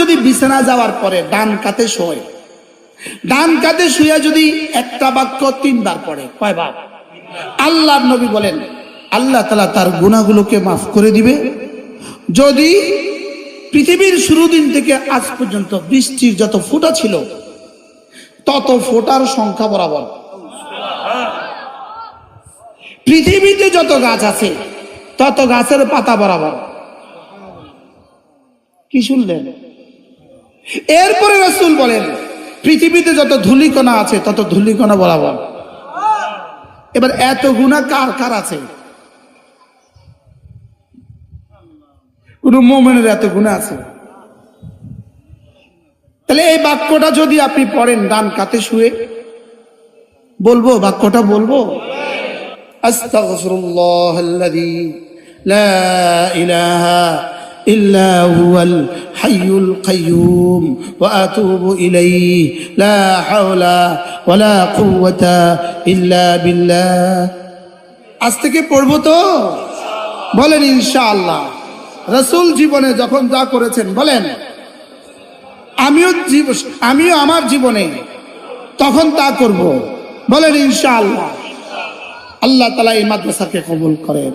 যদি বিছানা যাওয়ার পরে ডান কাতে শোয়, ডান কাতে শুয়ে যদি একটা বাক্য 3 বার পড়ে, কয়বার? আল্লাহর নবী বলেন আল্লাহ তাআলা তার গুনাহগুলোকে মাফ করে দিবে। যদি পৃথিবীর শুরু দিন থেকে আজ পর্যন্ত বৃষ্টির যত ফোঁটা ছিল তত ফোঁটার সংখ্যা বরাবর, পৃথিবীতে যত গাছ আছে তত গাছের পাতা বরাবর। কি শুনলেন? এরপরে রাসূল বলেন পৃথিবীতে যত ধূলিকণা আছে তত ধূলিকণা বরাবর। এবার এত গুনাহ কার কার আছে? কোন মুমিনের এত গুনাহ আছে? তাহলে এই বাক্যটা যদি আপনি পড়েন ডান কাতে শুয়ে, বলবো বাক্যটা বলবো, আস্তাগফিরুল্লাহাল্লাযী লা ইলাহা ইল্লা হুয়াল হাইয়ুল কাইয়্যুম ওয়া আতুবু ইলাইহি লা হাওলা ওয়ালা কুওয়াতা ইল্লা বিল্লাহ। আজ থেকে পড়বো তো? বলেন ইনশাআল্লাহ। রাসূল জীবনে যখন যা করেছেন বলেন, আমিও আমার জীবনে তখন তা করব, বলেন ইনশাআল্লাহ। আল্লাহ তাআলা এই মাদ্রাসাকে কবুল করেন।